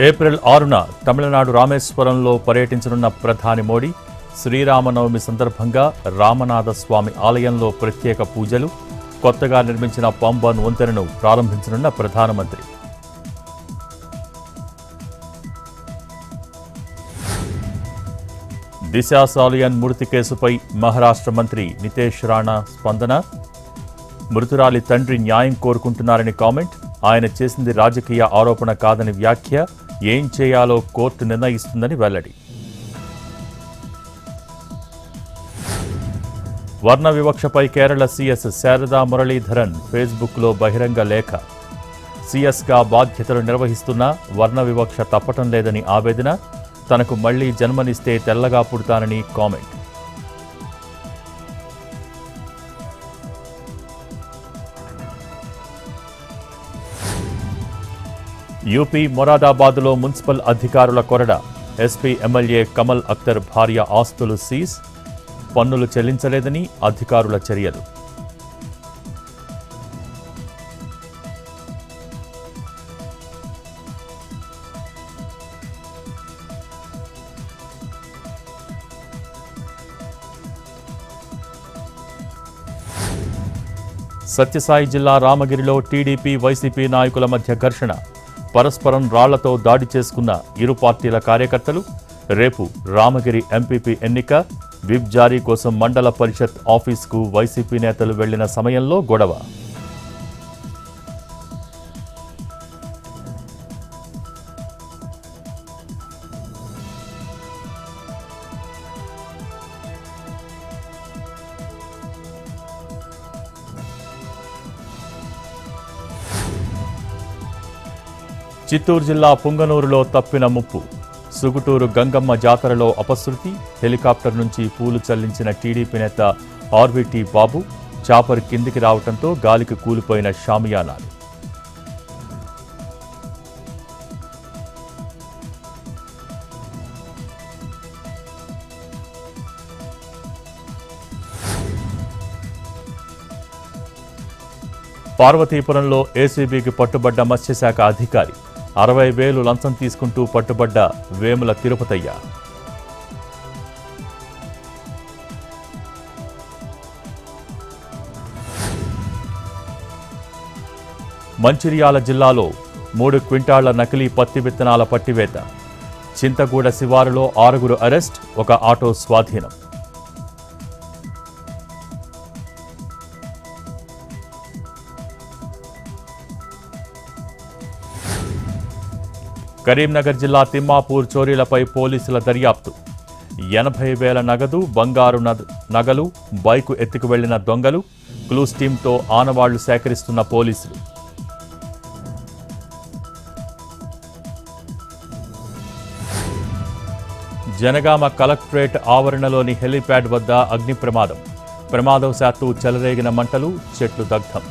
April 6న Tamil Nadu రామేశ్వరంలో పర్యటించనున్న ప్రధాని మోడీ శ్రీరామనవమి సందర్భంగా రామనాథస్వామి ఆలయంలో ప్రత్యేక పూజలు, కొత్తగా నిర్మించిన పంబన్ వంతెనను ప్రారంభించనున్న ప్రధానమంత్రి. దిశ సాలియన్ మృతి కేసుపై మహారాష్ట్ర మంత్రి నితేష్ రాణా స్పందన. మృతురాలి తండ్రి న్యాయం కోరుకుంటున్నారని కామెంట్. ఆయన చేసింది రాజకీయ ఆరోపణ కాదని వ్యాఖ్య. ఏం చేయాలో కోర్టు నిర్ణయిస్తుందని వెల్లడి. వర్ణ వివక్షపై కేరళ సీఎస్ శారదా మురళీధరన్ ఫేస్బుక్లో బహిరంగ లేఖ. సీఎస్గా బాధ్యతలు నిర్వహిస్తున్నా వర్ణ వివక్ష తప్పటం లేదని ఆవేదన. తనకు మళ్లీ జన్మనిస్తే తెల్లగా పుడతానని కామెంట్. యూపీ మొరాదాబాద్లో మున్సిపల్ అధికారుల కొరడ. ఎస్పీ ఎమ్మెల్యే కమల్ అఖ్తర్ భార్య ఆస్తులు సీజ్. పన్నులు చెల్లించలేదని అధికారుల చర్యలు. సత్యసాయి జిల్లా రామగిరిలో టీడీపీ, వైసీపీ నాయకుల మధ్య ఘర్షణ. పరస్పరం రాళ్లతో దాడి చేసుకున్న ఇరు పార్టీల కార్యకర్తలు. రేపు రామగిరి ఎంపీపీ ఎన్నిక. విప్ జారీ కోసం మండల పరిషత్ ఆఫీసుకు వైసీపీ నేతలు వెళ్లిన సమయంలో గొడవ. చిత్తూరు జిల్లా పుంగనూరులో తప్పిన ముప్పు. సుగుటూరు గంగమ్మ జాతరలో అపశృతి. హెలికాప్టర్ నుంచి పూలు చల్లించిన టీడీపీ నేత ఆర్వీటీ బాబు. చాపర్ కిందికి రావడంతో గాలికి కూలిపోయిన షామియానాలు. పార్వతీపురంలో ఏసీబీకి పట్టుబడ్డ మత్స్యశాఖ అధికారి. 60,000 లంచం తీసుకుంటూ పట్టుబడ్డ వేముల తిరుపతయ్య. మంచిర్యాల జిల్లాలో 3 క్వింటాళ్ల నకిలీ పత్తి విత్తనాల పట్టివేత. చింతగూడ శివారులో 6 అరెస్ట్, 1 ఆటో స్వాధీనం. కరీంనగర్ జిల్లా తిమ్మాపూర్ చోరీలపై పోలీసుల దర్యాప్తు. 80,000 నగదు, బంగారు నగలు, బైకు ఎత్తుకు వెళ్లిన దొంగలు. క్లూస్ టీంతో ఆనవాళ్లు సేకరిస్తున్న పోలీసులు. జనగామ కలెక్టరేట్ ఆవరణలోని హెలీప్యాడ్ వద్ద అగ్ని ప్రమాదం. ప్రమాదవశాత్తు చెలరేగిన మంటలు, చెట్లు దగ్ధం.